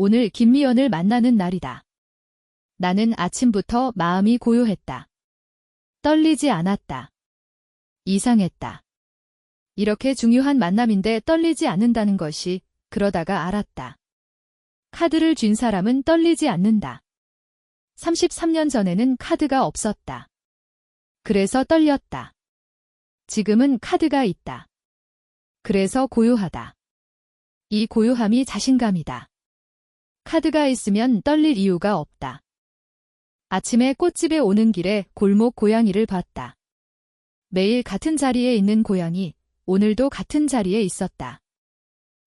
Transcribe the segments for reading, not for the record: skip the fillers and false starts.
오늘 김미연을 만나는 날이다. 나는 아침부터 마음이 고요했다. 떨리지 않았다. 이상했다. 이렇게 중요한 만남인데 떨리지 않는다는 것이 그러다가 알았다. 카드를 쥔 사람은 떨리지 않는다. 33년 전에는 카드가 없었다. 그래서 떨렸다. 지금은 카드가 있다. 그래서 고요하다. 이 고요함이 자신감이다. 카드가 있으면 떨릴 이유가 없다. 아침에 꽃집에 오는 길에 골목 고양이를 봤다. 매일 같은 자리에 있는 고양이, 오늘도 같은 자리에 있었다.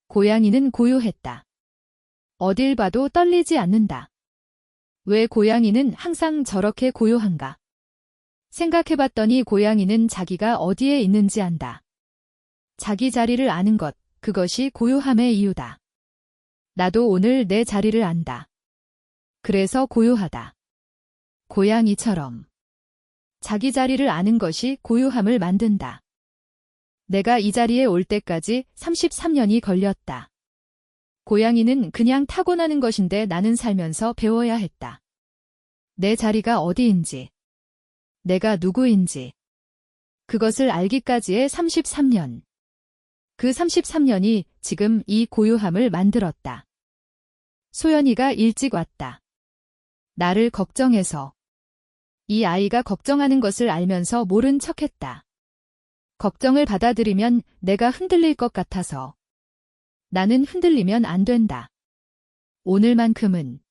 고양이는 고요했다. 어딜 봐도 떨리지 않는다. 왜 고양이는 항상 저렇게 고요한가? 생각해봤더니 고양이는 자기가 어디에 있는지 안다. 자기 자리를 아는 것, 그것이 고요함의 이유다. 나도 오늘 내 자리를 안다. 그래서 고요하다. 고양이처럼. 자기 자리를 아는 것이 고요함을 만든다. 내가 이 자리에 올 때까지 33년이 걸렸다. 고양이는 그냥 타고나는 것인데 나는 살면서 배워야 했다. 내 자리가 어디인지, 내가 누구인지, 그것을 알기까지의 33년. 그 33년이 지금 이 고요함을 만들었다. 소연이가 일찍 왔다. 나를 걱정해서. 이 아이가 걱정하는 것을 알면서 모른 척했다. 걱정을 받아들이면 내가 흔들릴 것 같아서. 나는 흔들리면 안 된다. 오늘만큼은.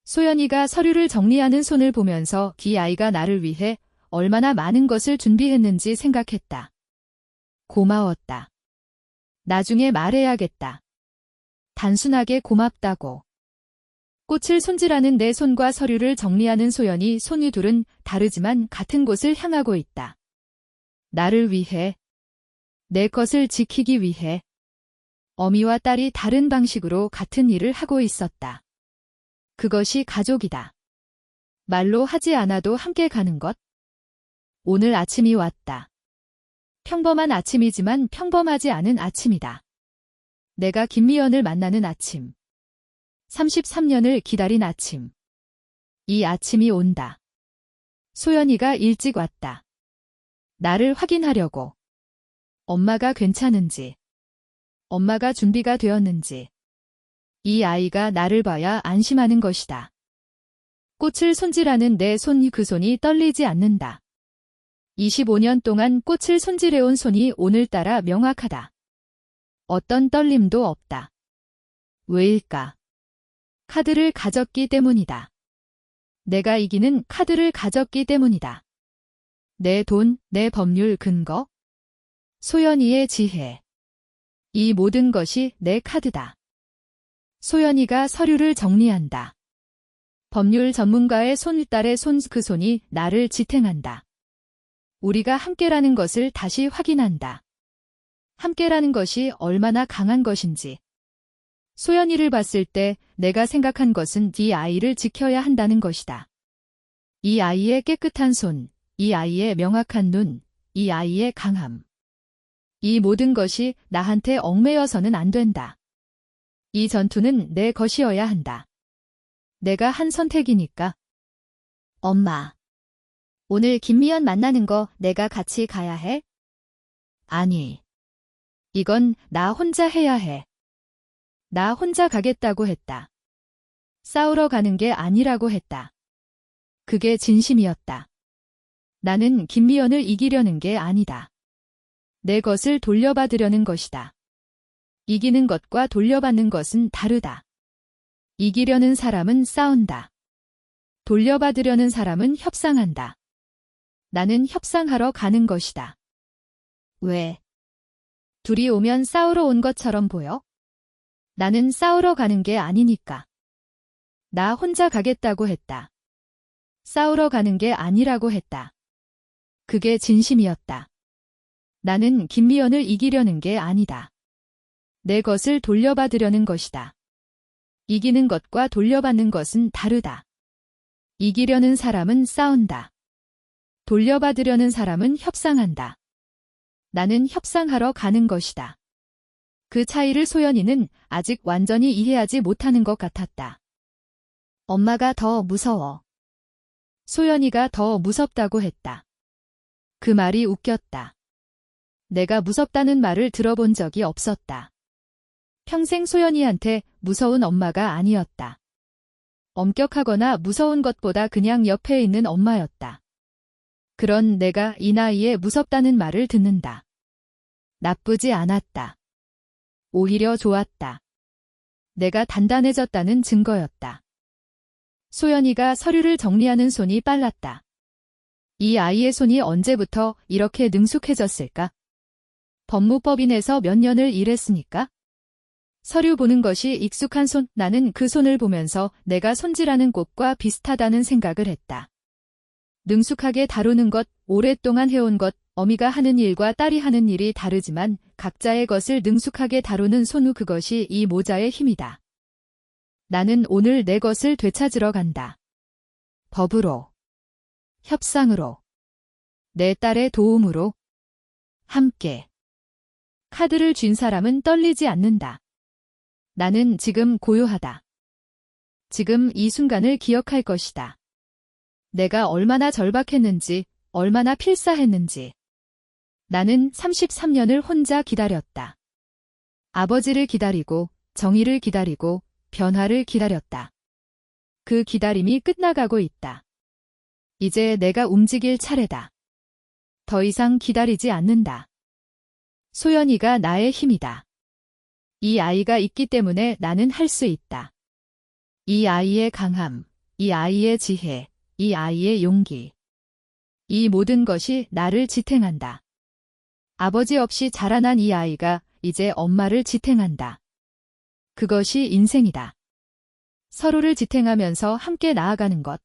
소연이가 서류를 정리하는 손을 보면서 이 아이가 나를 위해 얼마나 많은 것을 준비했는지 생각했다. 고마웠다. 나중에 말해야겠다. 단순하게 고맙다고. 꽃을 손질하는 내 손과 서류를 정리하는 소연이 손이 둘은 다르지만 같은 곳을 향하고 있다. 나를 위해. 내 것을 지키기 위해. 어미와 딸이 다른 방식으로 같은 일을 하고 있었다. 그것이 가족이다. 말로 하지 않아도 함께 가는 것. 오늘 아침이 왔다. 평범한 아침이지만 평범하지 않은 아침이다. 내가 김미연을 만나는 아침. 33년을 기다린 아침. 이 아침이 온다. 소연이가 일찍 왔다. 나를 확인하려고. 엄마가 괜찮은지. 엄마가 준비가 되었는지. 이 아이가 나를 봐야 안심하는 것이다. 꽃을 손질하는 내 손, 그 손이 떨리지 않는다. 25년 동안 꽃을 손질해온 손이 오늘따라 명확하다. 어떤 떨림도 없다. 왜일까? 카드를 가졌기 때문이다. 내가 이기는 카드를 가졌기 때문이다. 내 돈, 내 법률 근거. 소연이의 지혜. 이 모든 것이 내 카드다. 소연이가 서류를 정리한다. 법률 전문가의 손, 딸의 손, 그 손이 나를 지탱한다. 우리가 함께라는 것을 다시 확인한다. 함께라는 것이 얼마나 강한 것인지. 소연이를 봤을 때 내가 생각한 것은 이 아이를 지켜야 한다는 것이다. 이 아이의 깨끗한 손, 이 아이의 명확한 눈, 이 아이의 강함. 이 모든 것이 나한테 얽매여서는 안 된다. 이 전투는 내 것이어야 한다. 내가 한 선택이니까. 엄마. 오늘 김미연 만나는 거 내가 같이 가야 해? 아니. 이건 나 혼자 해야 해. 나 혼자 가겠다고 했다. 싸우러 가는 게 아니라고 했다. 그게 진심이었다. 나는 김미연을 이기려는 게 아니다. 내 것을 돌려받으려는 것이다. 이기는 것과 돌려받는 것은 다르다. 이기려는 사람은 싸운다. 돌려받으려는 사람은 협상한다. 나는 협상하러 가는 것이다. 왜? 둘이 오면 싸우러 온 것처럼 보여? 나는 싸우러 가는 게 아니니까. 나 혼자 가겠다고 했다. 싸우러 가는 게 아니라고 했다. 그게 진심이었다. 나는 김미연을 이기려는 게 아니다. 내 것을 돌려받으려는 것이다. 이기는 것과 돌려받는 것은 다르다. 이기려는 사람은 싸운다. 돌려받으려는 사람은 협상한다. 나는 협상하러 가는 것이다. 그 차이를 소연이는 아직 완전히 이해하지 못하는 것 같았다. 엄마가 더 무서워. 소연이가 더 무섭다고 했다. 그 말이 웃겼다. 내가 무섭다는 말을 들어본 적이 없었다. 평생 소연이한테 무서운 엄마가 아니었다. 엄격하거나 무서운 것보다 그냥 옆에 있는 엄마였다. 그런 내가 이 나이에 무섭다는 말을 듣는다. 나쁘지 않았다. 오히려 좋았다. 내가 단단해졌다는 증거였다. 소연이가 서류를 정리하는 손이 빨랐다. 이 아이의 손이 언제부터 이렇게 능숙해졌을까? 법무법인에서 몇 년을 일했으니까? 서류 보는 것이 익숙한 손, 나는 그 손을 보면서 내가 손질하는 꽃과 비슷하다는 생각을 했다. 능숙하게 다루는 것, 오랫동안 해온 것, 어미가 하는 일과 딸이 하는 일이 다르지만 각자의 것을 능숙하게 다루는 손우, 그것이 이 모자의 힘이다. 나는 오늘 내 것을 되찾으러 간다. 법으로, 협상으로, 내 딸의 도움으로, 함께. 카드를 쥔 사람은 떨리지 않는다. 나는 지금 고요하다. 지금 이 순간을 기억할 것이다. 내가 얼마나 절박했는지, 얼마나 필사했는지. 나는 33년을 혼자 기다렸다. 아버지를 기다리고, 정의를 기다리고, 변화를 기다렸다. 그 기다림이 끝나가고 있다. 이제 내가 움직일 차례다. 더 이상 기다리지 않는다. 소연이가 나의 힘이다. 이 아이가 있기 때문에 나는 할 수 있다. 이 아이의 강함, 이 아이의 지혜, 이 아이의 용기. 이 모든 것이 나를 지탱한다. 아버지 없이 자라난 이 아이가 이제 엄마를 지탱한다. 그것이 인생이다. 서로를 지탱하면서 함께 나아가는 것.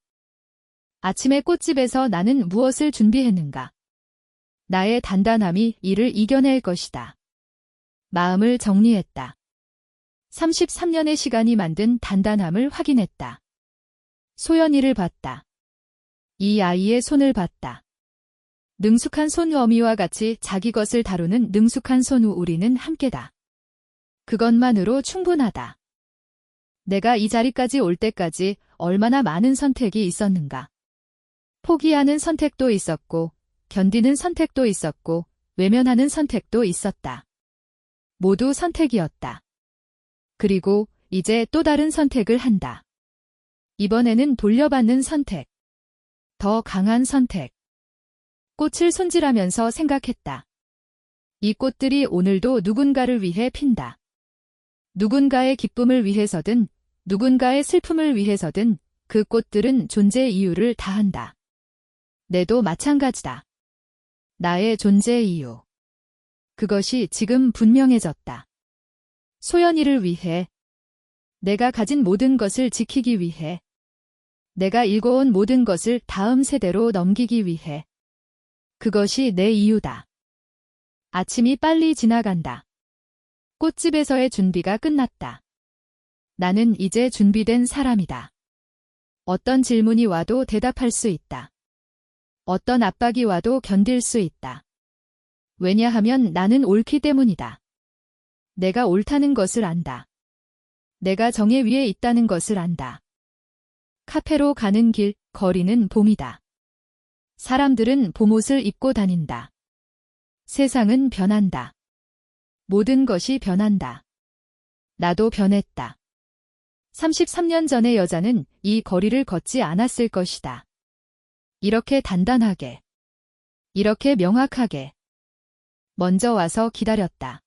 아침에 꽃집에서 나는 무엇을 준비했는가? 나의 단단함이 이를 이겨낼 것이다. 마음을 정리했다. 33년의 시간이 만든 단단함을 확인했다. 소연이를 봤다. 이 아이의 손을 봤다. 능숙한 손, 어미와 같이 자기 것을 다루는 능숙한 손우, 우리는 함께다. 그것만으로 충분하다. 내가 이 자리까지 올 때까지 얼마나 많은 선택이 있었는가. 포기하는 선택도 있었고, 견디는 선택도 있었고, 외면하는 선택도 있었다. 모두 선택이었다. 그리고 이제 또 다른 선택을 한다. 이번에는 돌려받는 선택. 더 강한 선택. 꽃을 손질하면서 생각했다. 이 꽃들이 오늘도 누군가를 위해 핀다. 누군가의 기쁨을 위해서든 누군가의 슬픔을 위해서든 그 꽃들은 존재 이유를 다한다. 내도 마찬가지다. 나의 존재 이유. 그것이 지금 분명해졌다. 소연이를 위해. 내가 가진 모든 것을 지키기 위해. 내가 읽어온 모든 것을 다음 세대로 넘기기 위해. 그것이 내 이유다. 아침이 빨리 지나간다. 꽃집에서의 준비가 끝났다. 나는 이제 준비된 사람이다. 어떤 질문이 와도 대답할 수 있다. 어떤 압박이 와도 견딜 수 있다. 왜냐하면 나는 옳기 때문이다. 내가 옳다는 것을 안다. 내가 정의 위에 있다는 것을 안다. 카페로 가는 길, 거리는 봄이다. 사람들은 봄옷을 입고 다닌다. 세상은 변한다. 모든 것이 변한다. 나도 변했다. 33년 전의 여자는 이 거리를 걷지 않았을 것이다. 이렇게 단단하게. 이렇게 명확하게. 먼저 와서 기다렸다.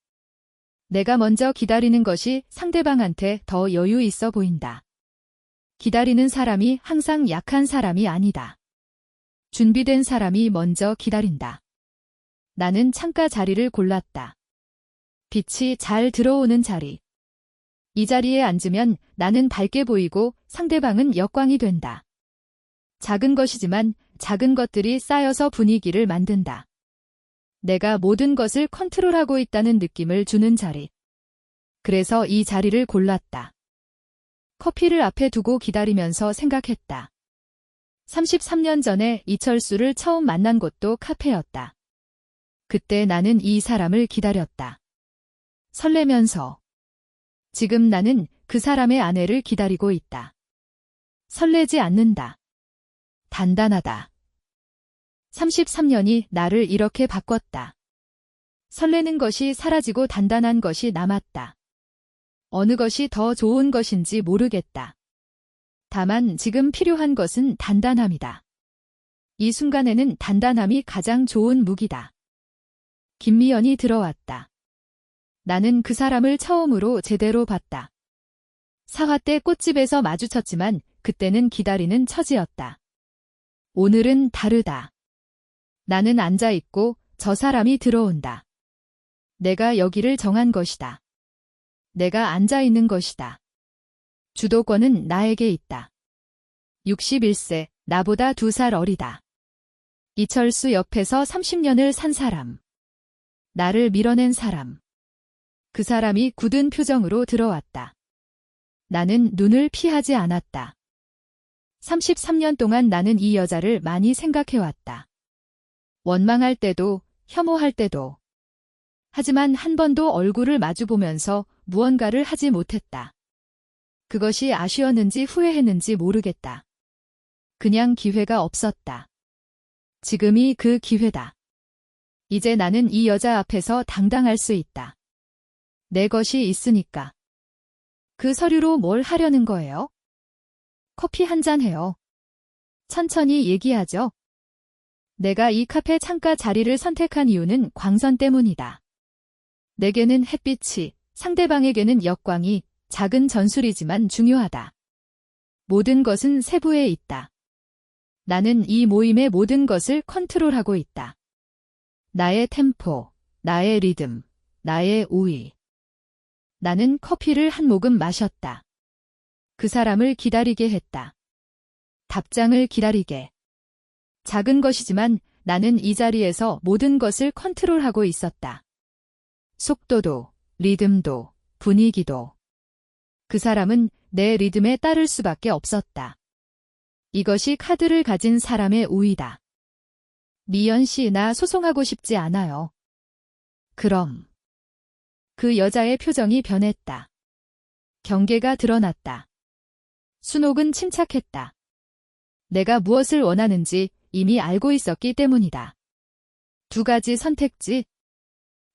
내가 먼저 기다리는 것이 상대방한테 더 여유 있어 보인다. 기다리는 사람이 항상 약한 사람이 아니다. 준비된 사람이 먼저 기다린다. 나는 창가 자리를 골랐다. 빛이 잘 들어오는 자리. 이 자리에 앉으면 나는 밝게 보이고 상대방은 역광이 된다. 작은 것이지만 작은 것들이 쌓여서 분위기를 만든다. 내가 모든 것을 컨트롤하고 있다는 느낌을 주는 자리. 그래서 이 자리를 골랐다. 커피를 앞에 두고 기다리면서 생각했다. 33년 전에 이철수를 처음 만난 곳도 카페였다. 그때 나는 이 사람을 기다렸다. 설레면서. 지금 나는 그 사람의 아내를 기다리고 있다. 설레지 않는다. 단단하다. 33년이 나를 이렇게 바꿨다. 설레는 것이 사라지고 단단한 것이 남았다. 어느 것이 더 좋은 것인지 모르겠다. 다만 지금 필요한 것은 단단함이다. 이 순간에는 단단함이 가장 좋은 무기다. 김미연이 들어왔다. 나는 그 사람을 처음으로 제대로 봤다. 사화 때 꽃집에서 마주쳤지만 그때는 기다리는 처지였다. 오늘은 다르다. 나는 앉아있고 저 사람이 들어온다. 내가 여기를 정한 것이다. 내가 앉아있는 것이다. 주도권은 나에게 있다. 61세, 나보다 2살 어리다. 이철수 옆에서 30년을 산 사람. 나를 밀어낸 사람. 그 사람이 굳은 표정으로 들어왔다. 나는 눈을 피하지 않았다. 33년 동안 나는 이 여자를 많이 생각해왔다. 원망할 때도, 혐오할 때도. 하지만 한 번도 얼굴을 마주보면서 무언가를 하지 못했다. 그것이 아쉬웠는지 후회했는지 모르겠다. 그냥 기회가 없었다. 지금이 그 기회다. 이제 나는 이 여자 앞에서 당당할 수 있다. 내 것이 있으니까. 그 서류로 뭘 하려는 거예요? 커피 한 잔 해요. 천천히 얘기하죠. 내가 이 카페 창가 자리를 선택한 이유는 광선 때문이다. 내게는 햇빛이, 상대방에게는 역광이 작은 전술이지만 중요하다. 모든 것은 세부에 있다. 나는 이 모임의 모든 것을 컨트롤하고 있다. 나의 템포, 나의 리듬, 나의 우위. 나는 커피를 한 모금 마셨다. 그 사람을 기다리게 했다. 답장을 기다리게. 작은 것이지만 나는 이 자리에서 모든 것을 컨트롤하고 있었다. 속도도, 리듬도, 분위기도. 그 사람은 내 리듬에 따를 수밖에 없었다. 이것이 카드를 가진 사람의 우위다. 미연 씨, 나 소송하고 싶지 않아요. 그럼. 그 여자의 표정이 변했다. 경계가 드러났다. 순옥은 침착했다. 내가 무엇을 원하는지 이미 알고 있었기 때문이다. 2가지 선택지.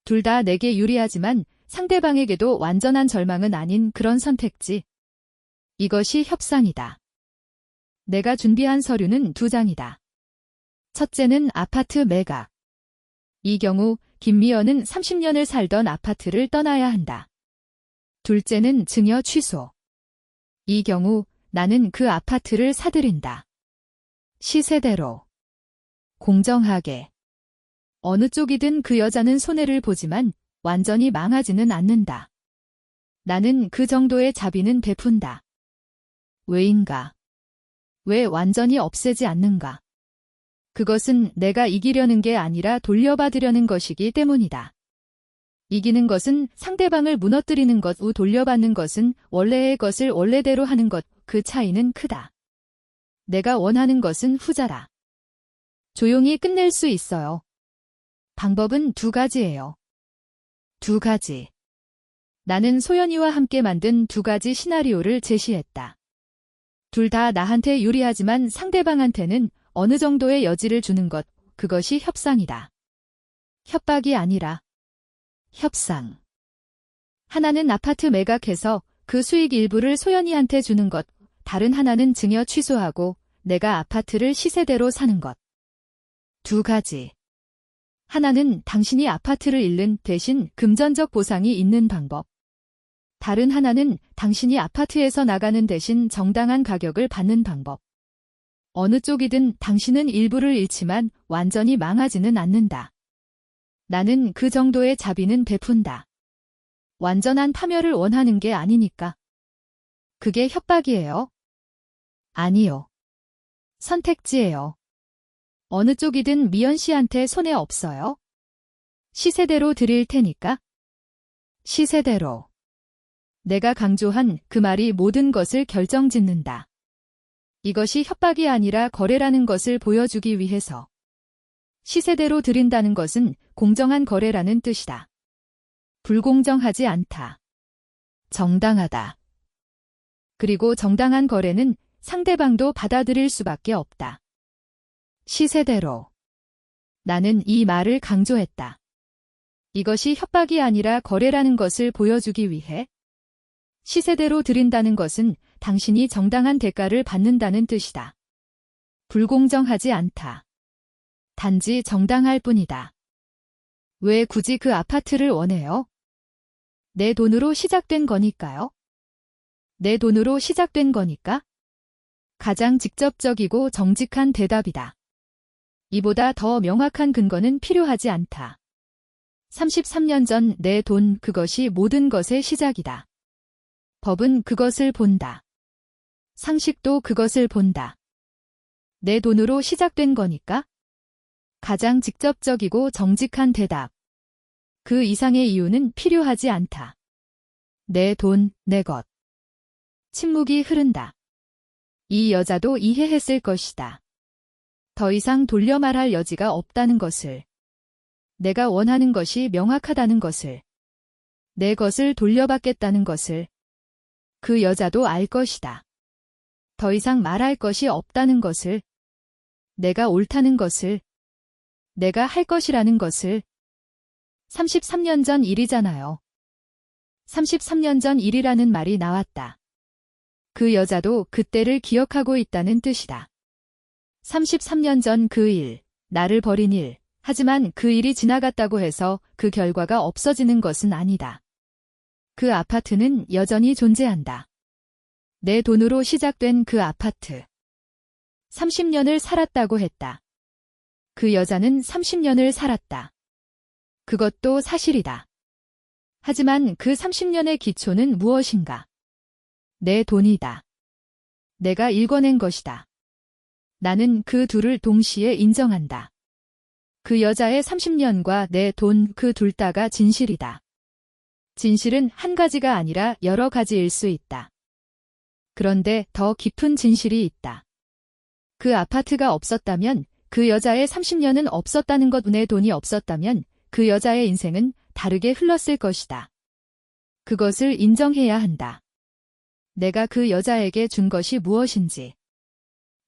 둘 다 내게 유리하지만 상대방에게도 완전한 절망은 아닌 그런 선택지. 이것이 협상이다. 내가 준비한 서류는 2장이다. 첫째는 아파트 매각. 이 경우 김미연은 30년을 살던 아파트를 떠나야 한다. 둘째는 증여 취소. 이 경우 나는 그 아파트를 사들인다. 시세대로. 공정하게. 어느 쪽이든 그 여자는 손해를 보지만 완전히 망하지는 않는다. 나는 그 정도의 자비는 베푼다. 왜인가? 왜 완전히 없애지 않는가? 그것은 내가 이기려는 게 아니라 돌려받으려는 것이기 때문이다. 이기는 것은 상대방을 무너뜨리는 것, 돌려받는 것은 원래의 것을 원래대로 하는 것, 그 차이는 크다. 내가 원하는 것은 후자라. 조용히 끝낼 수 있어요. 방법은 2가지예요. 2가지. 나는 소연이와 함께 만든 2가지 시나리오를 제시했다. 둘 다 나한테 유리하지만 상대방한테는 어느 정도의 여지를 주는 것, 그것이 협상이다. 협박이 아니라 협상. 하나는 아파트 매각해서 그 수익 일부를 소연이한테 주는 것, 다른 하나는 증여 취소하고 내가 아파트를 시세대로 사는 것. 2가지. 하나는 당신이 아파트를 잃는 대신 금전적 보상이 있는 방법. 다른 하나는 당신이 아파트에서 나가는 대신 정당한 가격을 받는 방법. 어느 쪽이든 당신은 일부를 잃지만 완전히 망하지는 않는다. 나는 그 정도의 자비는 베푼다. 완전한 파멸을 원하는 게 아니니까. 그게 협박이에요? 아니요. 선택지예요. 어느 쪽이든 미연 씨한테 손해 없어요? 시세대로 드릴 테니까. 시세대로. 내가 강조한 그 말이 모든 것을 결정짓는다. 이것이 협박이 아니라 거래라는 것을 보여주기 위해서. 시세대로 드린다는 것은 공정한 거래라는 뜻이다. 불공정하지 않다. 정당하다. 그리고 정당한 거래는 상대방도 받아들일 수밖에 없다. 시세대로. 나는 이 말을 강조했다. 이것이 협박이 아니라 거래라는 것을 보여주기 위해 시세대로 드린다는 것은 당신이 정당한 대가를 받는다는 뜻이다. 불공정하지 않다. 단지 정당할 뿐이다. 왜 굳이 그 아파트를 원해요? 내 돈으로 시작된 거니까요. 내 돈으로 시작된 거니까? 가장 직접적이고 정직한 대답이다. 이보다 더 명확한 근거는 필요하지 않다. 33년 전 내 돈, 그것이 모든 것의 시작이다. 법은 그것을 본다. 상식도 그것을 본다. 내 돈으로 시작된 거니까? 가장 직접적이고 정직한 대답. 그 이상의 이유는 필요하지 않다. 내 돈, 내 것. 침묵이 흐른다. 이 여자도 이해했을 것이다. 더 이상 돌려 말할 여지가 없다는 것을. 내가 원하는 것이 명확하다는 것을. 내 것을 돌려받겠다는 것을. 그 여자도 알 것이다. 더 이상 말할 것이 없다는 것을. 내가 옳다는 것을. 내가 할 것이라는 것을. 33년 전 일이잖아요. 33년 전 일이라는 말이 나왔다. 그 여자도 그때를 기억하고 있다는 뜻이다. 33년 전 그 일, 나를 버린 일. 하지만 그 일이 지나갔다고 해서 그 결과가 없어지는 것은 아니다. 그 아파트는 여전히 존재한다. 내 돈으로 시작된 그 아파트. 30년을 살았다고 했다. 그 여자는 30년을 살았다. 그것도 사실이다. 하지만 그 30년의 기초는 무엇인가? 내 돈이다. 내가 일궈낸 것이다. 나는 그 둘을 동시에 인정한다. 그 여자의 30년과 내 돈, 그 둘 다가 진실이다. 진실은 한 가지가 아니라 여러 가지일 수 있다. 그런데 더 깊은 진실이 있다. 그 아파트가 없었다면 그 여자의 30년은 없었다는 것, 내 돈이 없었다면 그 여자의 인생은 다르게 흘렀을 것이다. 그것을 인정해야 한다. 내가 그 여자에게 준 것이 무엇인지.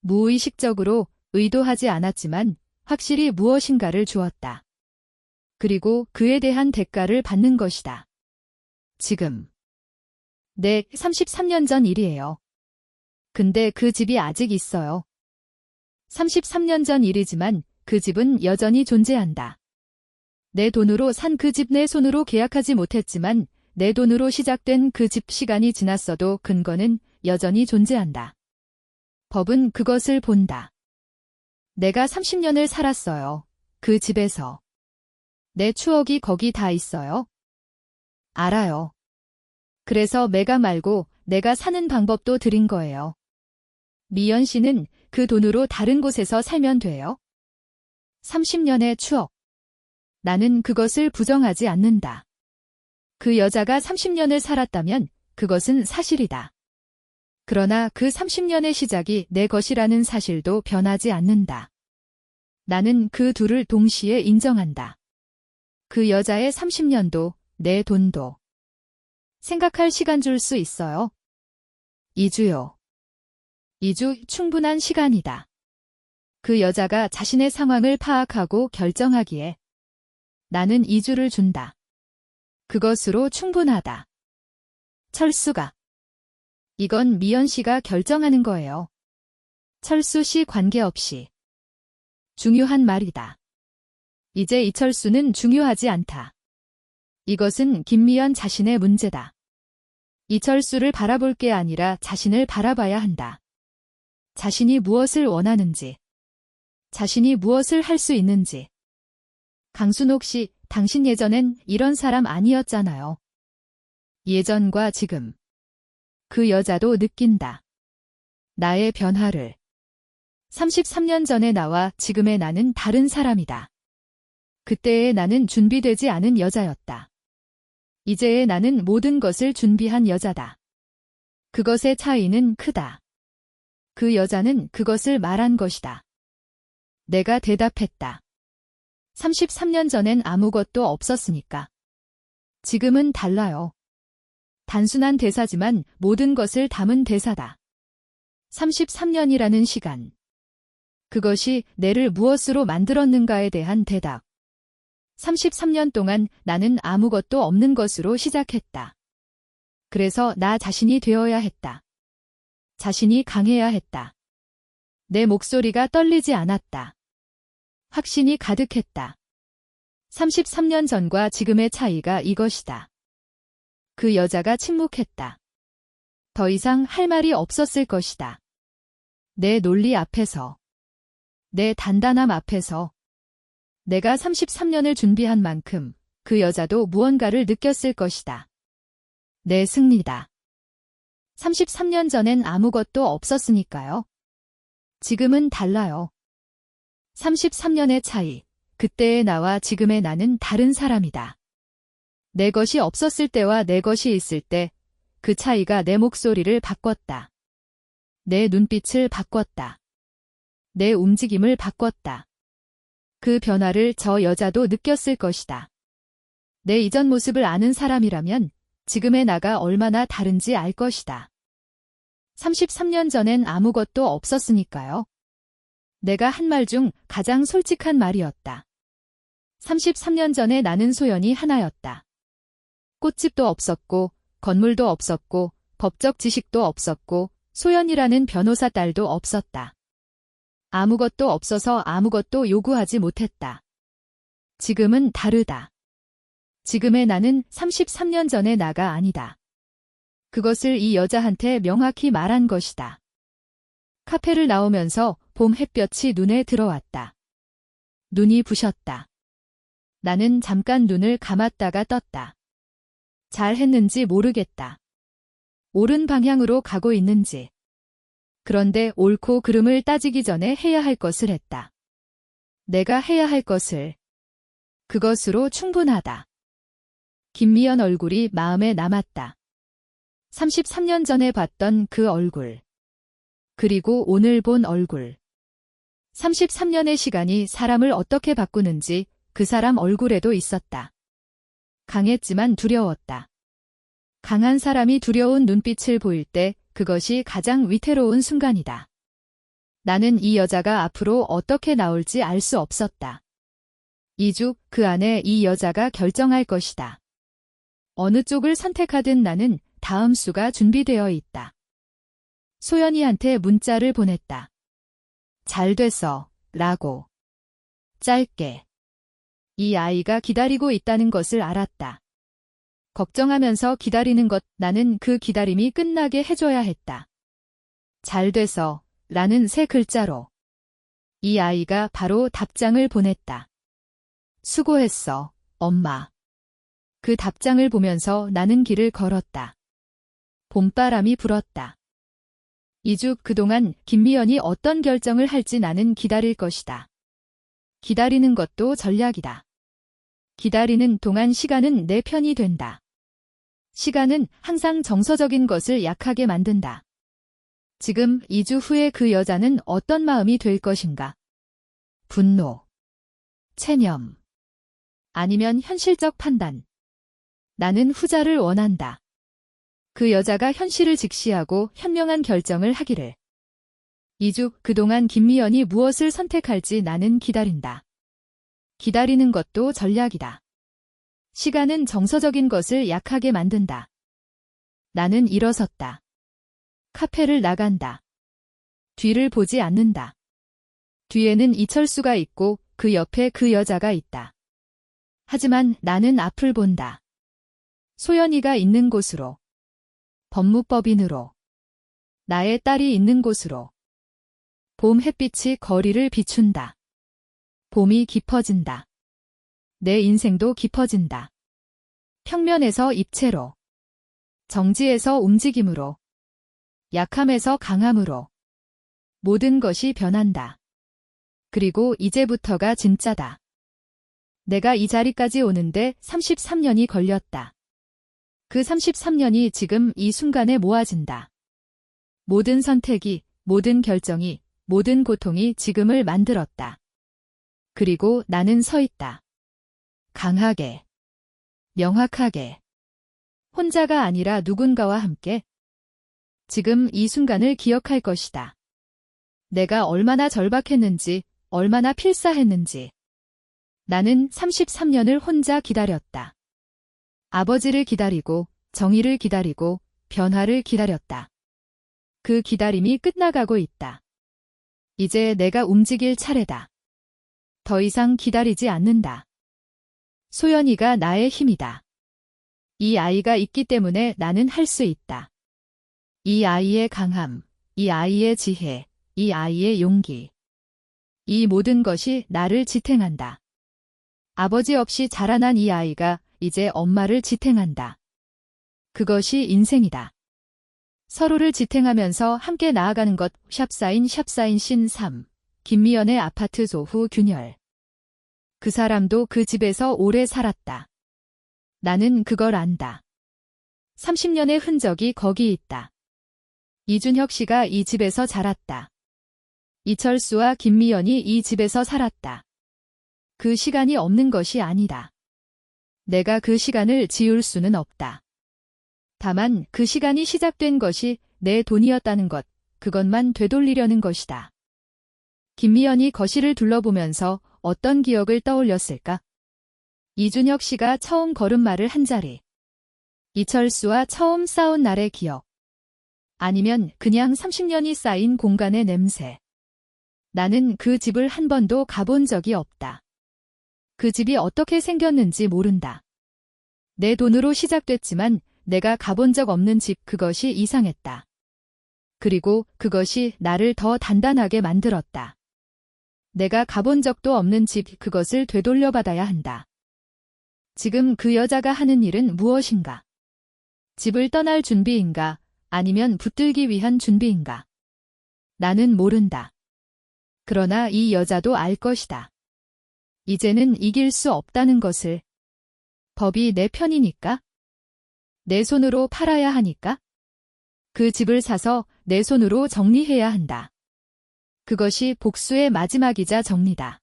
무의식적으로 의도하지 않았지만 확실히 무엇인가를 주었다. 그리고 그에 대한 대가를 받는 것이다. 지금. 네, 33년 전 일이에요. 근데 그 집이 아직 있어요. 33년 전 일이지만 그 집은 여전히 존재한다. 내 돈으로 산 그 집, 내 손으로 계약하지 못했지만 내 돈으로 시작된 그 집, 시간이 지났어도 근거는 여전히 존재한다. 법은 그것을 본다. 내가 30년을 살았어요. 그 집에서. 내 추억이 거기 다 있어요. 알아요. 그래서 매가 말고 내가 사는 방법도 드린 거예요. 미연 씨는 그 돈으로 다른 곳에서 살면 돼요. 30년의 추억. 나는 그것을 부정하지 않는다. 그 여자가 30년을 살았다면 그것은 사실이다. 그러나 그 30년의 시작이 내 것이라는 사실도 변하지 않는다. 나는 그 둘을 동시에 인정한다. 그 여자의 30년도, 내 돈도. 생각할 시간 줄 수 있어요? 2주요. 2주 충분한 시간이다. 그 여자가 자신의 상황을 파악하고 결정하기에 나는 2주를 준다. 그것으로 충분하다. 철수가. 이건 미연 씨가 결정하는 거예요. 철수 씨 관계없이. 중요한 말이다. 이제 이철수는 중요하지 않다. 이것은 김미연 자신의 문제다. 이철수를 바라볼 게 아니라 자신을 바라봐야 한다. 자신이 무엇을 원하는지. 자신이 무엇을 할 수 있는지. 강순옥 씨, 당신 예전엔 이런 사람 아니었잖아요. 예전과 지금. 그 여자도 느낀다. 나의 변화를. 33년 전의 나와 지금의 나는 다른 사람이다. 그때의 나는 준비되지 않은 여자였다. 이제의 나는 모든 것을 준비한 여자다. 그것의 차이는 크다. 그 여자는 그것을 말한 것이다. 내가 대답했다. 33년 전엔 아무것도 없었으니까. 지금은 달라요. 단순한 대사지만 모든 것을 담은 대사다. 33년이라는 시간. 그것이 내를 무엇으로 만들었는가에 대한 대답. 33년 동안 나는 아무것도 없는 것으로 시작했다. 그래서 나 자신이 되어야 했다. 자신이 강해야 했다. 내 목소리가 떨리지 않았다. 확신이 가득했다. 33년 전과 지금의 차이가 이것이다. 그 여자가 침묵했다. 더 이상 할 말이 없었을 것이다. 내 논리 앞에서, 내 단단함 앞에서, 내가 33년을 준비한 만큼 그 여자도 무언가를 느꼈을 것이다. 내 승리다. 33년 전엔 아무것도 없었으니까요. 지금은 달라요. 33년의 차이, 그때의 나와 지금의 나는 다른 사람이다. 내 것이 없었을 때와 내 것이 있을 때, 그 차이가 내 목소리를 바꿨다. 내 눈빛을 바꿨다. 내 움직임을 바꿨다. 그 변화를 저 여자도 느꼈을 것이다. 내 이전 모습을 아는 사람이라면 지금의 나가 얼마나 다른지 알 것이다. 33년 전엔 아무것도 없었으니까요. 내가 한 말 중 가장 솔직한 말이었다. 33년 전에 나는 소연이 하나였다. 꽃집도 없었고, 건물도 없었고, 법적 지식도 없었고, 소연이라는 변호사 딸도 없었다. 아무것도 없어서 아무것도 요구하지 못했다. 지금은 다르다. 지금의 나는 33년 전의 나가 아니다. 그것을 이 여자한테 명확히 말한 것이다. 카페를 나오면서 봄 햇볕이 눈에 들어왔다. 눈이 부셨다. 나는 잠깐 눈을 감았다가 떴다. 잘 했는지 모르겠다. 옳은 방향으로 가고 있는지. 그런데 옳고 그름을 따지기 전에 해야 할 것을 했다. 내가 해야 할 것을. 그것으로 충분하다. 김미연 얼굴이 마음에 남았다. 33년 전에 봤던 그 얼굴. 그리고 오늘 본 얼굴. 33년의 시간이 사람을 어떻게 바꾸는지 그 사람 얼굴에도 있었다. 강했지만 두려웠다. 강한 사람이 두려운 눈빛을 보일 때 그것이 가장 위태로운 순간이다. 나는 이 여자가 앞으로 어떻게 나올지 알 수 없었다. 2주 그 안에 이 여자가 결정할 것이다. 어느 쪽을 선택하든 나는 다음 수가 준비되어 있다. 소연이한테 문자를 보냈다. 잘 됐어, 라고. 짧게. 이 아이가 기다리고 있다는 것을 알았다. 걱정하면서 기다리는 것, 나는 그 기다림이 끝나게 해줘야 했다. 잘 돼서, 라는 세 글자로. 이 아이가 바로 답장을 보냈다. 수고했어, 엄마. 그 답장을 보면서 나는 길을 걸었다. 봄바람이 불었다. 2주 그동안 김미연이 어떤 결정을 할지 나는 기다릴 것이다. 기다리는 것도 전략이다. 기다리는 동안 시간은 내 편이 된다. 시간은 항상 정서적인 것을 약하게 만든다. 지금 2주 후에 그 여자는 어떤 마음이 될 것인가? 분노, 체념, 아니면 현실적 판단. 나는 후자를 원한다. 그 여자가 현실을 직시하고 현명한 결정을 하기를. 2주 그동안 김미연이 무엇을 선택할지 나는 기다린다. 기다리는 것도 전략이다. 시간은 정서적인 것을 약하게 만든다. 나는 일어섰다. 카페를 나간다. 뒤를 보지 않는다. 뒤에는 이철수가 있고 그 옆에 그 여자가 있다. 하지만 나는 앞을 본다. 소연이가 있는 곳으로. 법무법인으로. 나의 딸이 있는 곳으로. 봄 햇빛이 거리를 비춘다. 봄이 깊어진다. 내 인생도 깊어진다. 평면에서 입체로. 정지에서 움직임으로. 약함에서 강함으로. 모든 것이 변한다. 그리고 이제부터가 진짜다. 내가 이 자리까지 오는데 33년이 걸렸다. 그 33년이 지금 이 순간에 모아진다. 모든 선택이, 모든 결정이, 모든 고통이 지금을 만들었다. 그리고 나는 서 있다. 강하게. 명확하게. 혼자가 아니라 누군가와 함께. 지금 이 순간을 기억할 것이다. 내가 얼마나 절박했는지, 얼마나 필사했는지. 나는 33년을 혼자 기다렸다. 아버지를 기다리고, 정의를 기다리고, 변화를 기다렸다. 그 기다림이 끝나가고 있다. 이제 내가 움직일 차례다. 더 이상 기다리지 않는다. 소연이가 나의 힘이다. 이 아이가 있기 때문에 나는 할 수 있다. 이 아이의 강함, 이 아이의 지혜, 이 아이의 용기. 이 모든 것이 나를 지탱한다. 아버지 없이 자라난 이 아이가 이제 엄마를 지탱한다. 그것이 인생이다. 서로를 지탱하면서 함께 나아가는 것. 샵사인 신 3. 김미연의 아파트 조후 균열. 그 사람도 그 집에서 오래 살았다. 나는 그걸 안다. 30년의 흔적이 거기 있다. 이준혁 씨가 이 집에서 자랐다. 이철수와 김미연이 이 집에서 살았다. 그 시간이 없는 것이 아니다. 내가 그 시간을 지울 수는 없다. 다만 그 시간이 시작된 것이 내 돈이었다는 것, 그것만 되돌리려는 것이다. 김미연이 거실을 둘러보면서 어떤 기억을 떠올렸을까? 이준혁 씨가 처음 걸음마를 한 자리. 이철수와 처음 싸운 날의 기억. 아니면 그냥 30년이 쌓인 공간의 냄새. 나는 그 집을 한 번도 가본 적이 없다. 그 집이 어떻게 생겼는지 모른다. 내 돈으로 시작됐지만 내가 가본 적 없는 집, 그것이 이상했다. 그리고 그것이 나를 더 단단하게 만들었다. 내가 가본 적도 없는 집, 그것을 되돌려받아야 한다. 지금 그 여자가 하는 일은 무엇인가? 집을 떠날 준비인가? 아니면 붙들기 위한 준비인가? 나는 모른다. 그러나 이 여자도 알 것이다. 이제는 이길 수 없다는 것을. 법이 내 편이니까? 내 손으로 팔아야 하니까? 그 집을 사서 내 손으로 정리해야 한다. 그것이 복수의 마지막이자 정리다.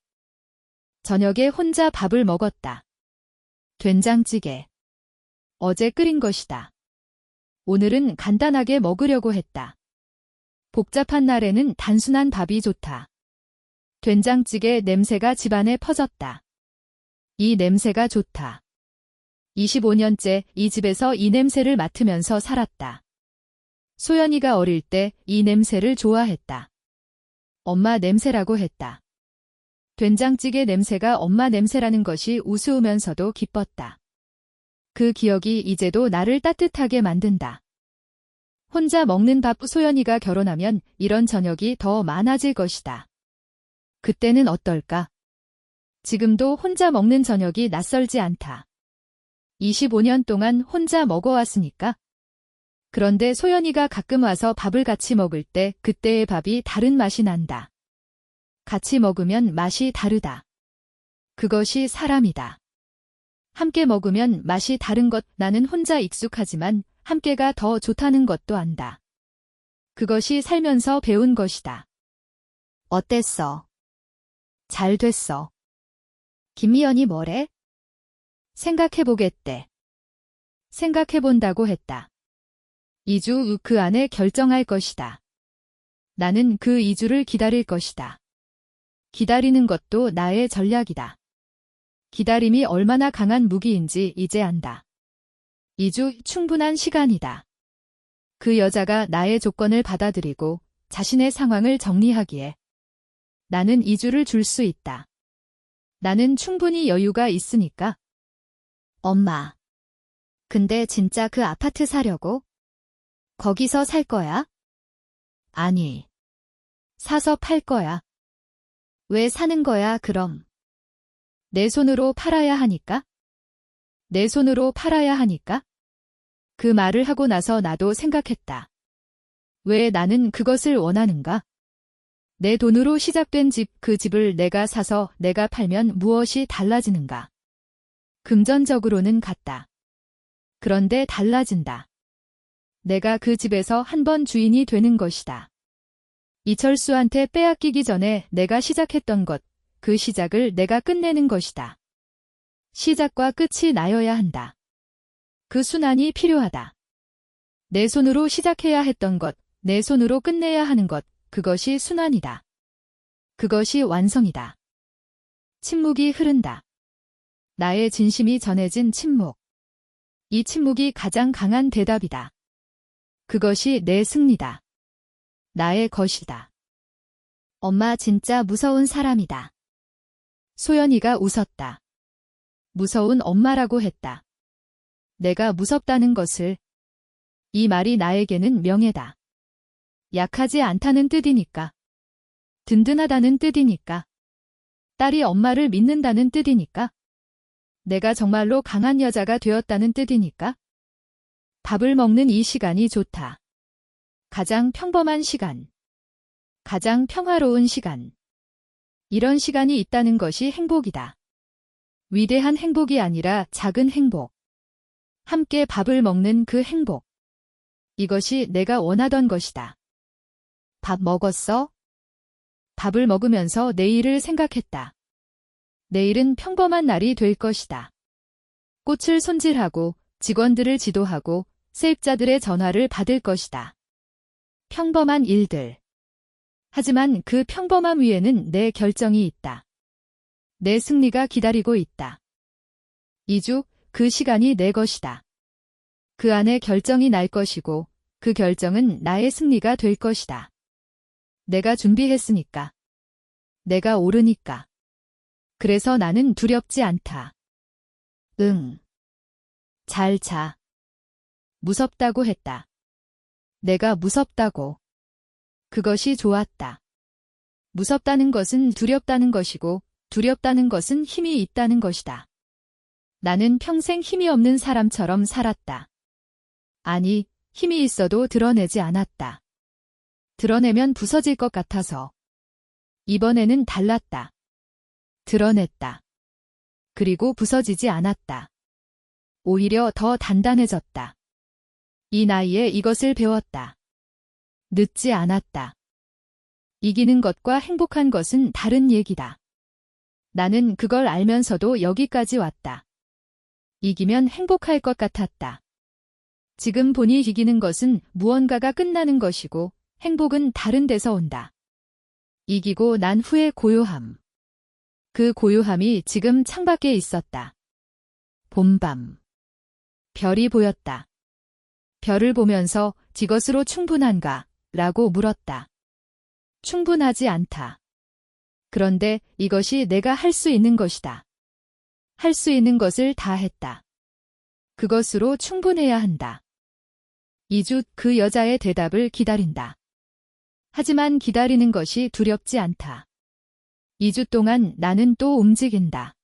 저녁에 혼자 밥을 먹었다. 된장찌개. 어제 끓인 것이다. 오늘은 간단하게 먹으려고 했다. 복잡한 날에는 단순한 밥이 좋다. 된장찌개 냄새가 집안에 퍼졌다. 이 냄새가 좋다. 25년째 이 집에서 이 냄새를 맡으면서 살았다. 소연이가 어릴 때 이 냄새를 좋아했다. 엄마 냄새라고 했다. 된장찌개 냄새가 엄마 냄새라는 것이 우스우면서도 기뻤다. 그 기억이 이제도 나를 따뜻하게 만든다. 혼자 먹는 밥. 소연이가 결혼하면 이런 저녁이 더 많아질 것이다. 그때는 어떨까? 지금도 혼자 먹는 저녁이 낯설지 않다. 25년 동안 혼자 먹어왔으니까. 그런데 소연이가 가끔 와서 밥을 같이 먹을 때 그때의 밥이 다른 맛이 난다. 같이 먹으면 맛이 다르다. 그것이 사람이다. 함께 먹으면 맛이 다른 것. 나는 혼자 익숙하지만 함께가 더 좋다는 것도 안다. 그것이 살면서 배운 것이다. 어땠어? 잘 됐어. 김미연이 뭐래? 생각해보겠대. 생각해본다고 했다. 2주 후 그 안에 결정할 것이다. 나는 그 2주를 기다릴 것이다. 기다리는 것도 나의 전략이다. 기다림이 얼마나 강한 무기인지 이제 안다. 2주 충분한 시간이다. 그 여자가 나의 조건을 받아들이고 자신의 상황을 정리하기에 나는 2주를 줄 수 있다. 나는 충분히 여유가 있으니까. 엄마. 근데 진짜 그 아파트 사려고? 거기서 살 거야? 아니. 사서 팔 거야. 왜 사는 거야, 그럼? 내 손으로 팔아야 하니까? 내 손으로 팔아야 하니까? 그 말을 하고 나서 나도 생각했다. 왜 나는 그것을 원하는가? 내 돈으로 시작된 집, 그 집을 내가 사서 내가 팔면 무엇이 달라지는가? 금전적으로는 같다. 그런데 달라진다. 내가 그 집에서 한 번 주인이 되는 것이다. 이철수한테 빼앗기기 전에 내가 시작했던 것, 그 시작을 내가 끝내는 것이다. 시작과 끝이 나여야 한다. 그 순환이 필요하다. 내 손으로 시작해야 했던 것, 내 손으로 끝내야 하는 것, 그것이 순환이다. 그것이 완성이다. 침묵이 흐른다. 나의 진심이 전해진 침묵. 이 침묵이 가장 강한 대답이다. 그것이 내 승리다. 나의 것이다. 엄마 진짜 무서운 사람이다. 소연이가 웃었다. 무서운 엄마라고 했다. 내가 무섭다는 것을. 이 말이 나에게는 명예다. 약하지 않다는 뜻이니까. 든든하다는 뜻이니까. 딸이 엄마를 믿는다는 뜻이니까. 내가 정말로 강한 여자가 되었다는 뜻이니까. 밥을 먹는 이 시간이 좋다. 가장 평범한 시간. 가장 평화로운 시간. 이런 시간이 있다는 것이 행복이다. 위대한 행복이 아니라 작은 행복. 함께 밥을 먹는 그 행복. 이것이 내가 원하던 것이다. 밥 먹었어? 밥을 먹으면서 내일을 생각했다. 내일은 평범한 날이 될 것이다. 꽃을 손질하고 직원들을 지도하고 세입자들의 전화를 받을 것이다. 평범한 일들. 하지만 그 평범함 위에는 내 결정이 있다. 내 승리가 기다리고 있다. 이주, 그 시간이 내 것이다. 그 안에 결정이 날 것이고 그 결정은 나의 승리가 될 것이다. 내가 준비했으니까. 내가 오르니까. 그래서 나는 두렵지 않다. 응. 잘 자. 무섭다고 했다. 내가 무섭다고. 그것이 좋았다. 무섭다는 것은 두렵다는 것이고 두렵다는 것은 힘이 있다는 것이다. 나는 평생 힘이 없는 사람처럼 살았다. 아니, 힘이 있어도 드러내지 않았다. 드러내면 부서질 것 같아서. 이번에는 달랐다. 드러냈다. 그리고 부서지지 않았다. 오히려 더 단단해졌다. 이 나이에 이것을 배웠다. 늦지 않았다. 이기는 것과 행복한 것은 다른 얘기다. 나는 그걸 알면서도 여기까지 왔다. 이기면 행복할 것 같았다. 지금 보니 이기는 것은 무언가가 끝나는 것이고 행복은 다른 데서 온다. 이기고 난 후의 고요함. 그 고요함이 지금 창밖에 있었다. 봄밤. 별이 보였다. 별을 보면서 이것으로 충분한가? 라고 물었다. 충분하지 않다. 그런데 이것이 내가 할 수 있는 것이다. 할 수 있는 것을 다 했다. 그것으로 충분해야 한다. 이주 그 여자의 대답을 기다린다. 하지만 기다리는 것이 두렵지 않다. 2주 동안 나는 또 움직인다.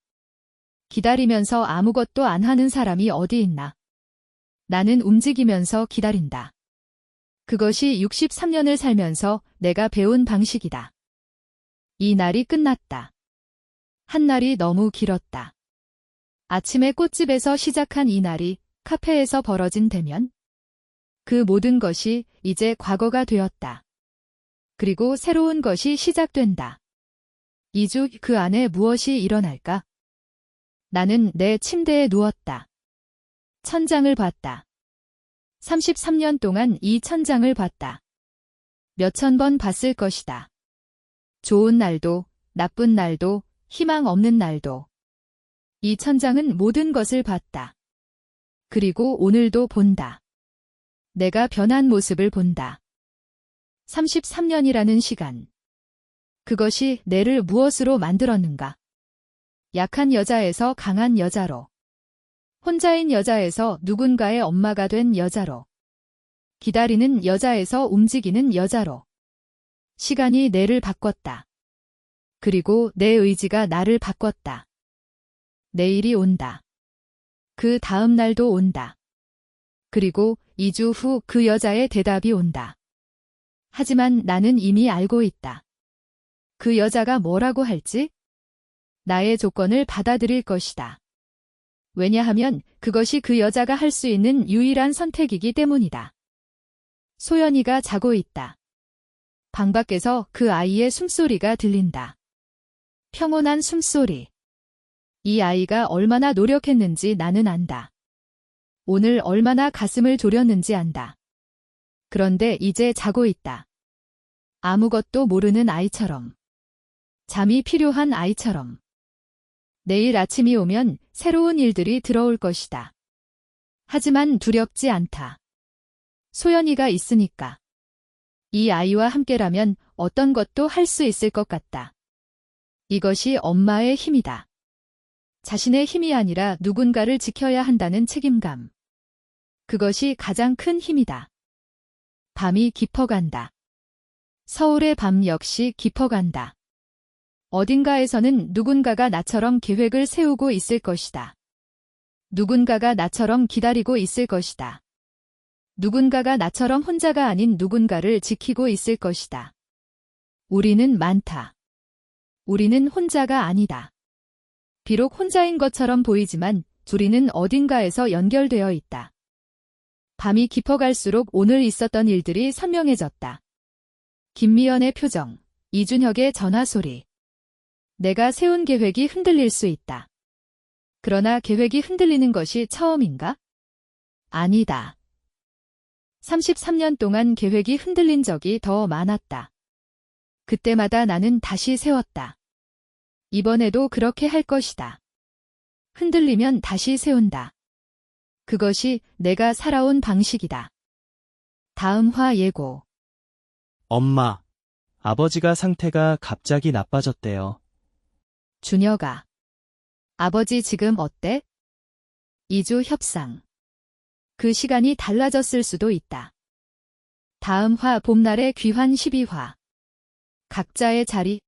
기다리면서 아무것도 안 하는 사람이 어디 있나? 나는 움직이면서 기다린다. 그것이 63년을 살면서 내가 배운 방식이다. 이 날이 끝났다. 한 날이 너무 길었다. 아침에 꽃집에서 시작한 이 날이 카페에서 벌어진 대면? 그 모든 것이 이제 과거가 되었다. 그리고 새로운 것이 시작된다. 2주 그 안에 무엇이 일어날까? 나는 내 침대에 누웠다. 천장을 봤다. 33년 동안 이 천장을 봤다. 몇천 번 봤을 것이다. 좋은 날도, 나쁜 날도, 희망 없는 날도. 이 천장은 모든 것을 봤다. 그리고 오늘도 본다. 내가 변한 모습을 본다. 33년이라는 시간. 그것이 내를 무엇으로 만들었는가? 약한 여자에서 강한 여자로. 혼자인 여자에서 누군가의 엄마가 된 여자로. 기다리는 여자에서 움직이는 여자로. 시간이 내를 바꿨다. 그리고 내 의지가 나를 바꿨다. 내일이 온다. 그 다음 날도 온다. 그리고 2주 후 그 여자의 대답이 온다. 하지만 나는 이미 알고 있다. 그 여자가 뭐라고 할지? 나의 조건을 받아들일 것이다. 왜냐하면 그것이 그 여자가 할 수 있는 유일한 선택이기 때문이다. 소연이가 자고 있다. 방 밖에서 그 아이의 숨소리가 들린다. 평온한 숨소리. 이 아이가 얼마나 노력했는지 나는 안다. 오늘 얼마나 가슴을 졸였는지 안다. 그런데 이제 자고 있다. 아무것도 모르는 아이처럼. 잠이 필요한 아이처럼. 내일 아침이 오면 새로운 일들이 들어올 것이다. 하지만 두렵지 않다. 소연이가 있으니까. 이 아이와 함께라면 어떤 것도 할 수 있을 것 같다. 이것이 엄마의 힘이다. 자신의 힘이 아니라 누군가를 지켜야 한다는 책임감. 그것이 가장 큰 힘이다. 밤이 깊어간다. 서울의 밤 역시 깊어간다. 어딘가에서는 누군가가 나처럼 계획을 세우고 있을 것이다. 누군가가 나처럼 기다리고 있을 것이다. 누군가가 나처럼 혼자가 아닌 누군가를 지키고 있을 것이다. 우리는 많다. 우리는 혼자가 아니다. 비록 혼자인 것처럼 보이지만 우리는 어딘가에서 연결되어 있다. 밤이 깊어갈수록 오늘 있었던 일들이 선명해졌다. 김미연의 표정, 이준혁의 전화 소리. 내가 세운 계획이 흔들릴 수 있다. 그러나 계획이 흔들리는 것이 처음인가? 아니다. 33년 동안 계획이 흔들린 적이 더 많았다. 그때마다 나는 다시 세웠다. 이번에도 그렇게 할 것이다. 흔들리면 다시 세운다. 그것이 내가 살아온 방식이다. 다음 화 예고. 엄마, 아버지가 상태가 갑자기 나빠졌대요. 준혁아. 아버지 지금 어때? 2주 협상. 그 시간이 달라졌을 수도 있다. 다음 화 봄날의 귀환 12화. 각자의 자리.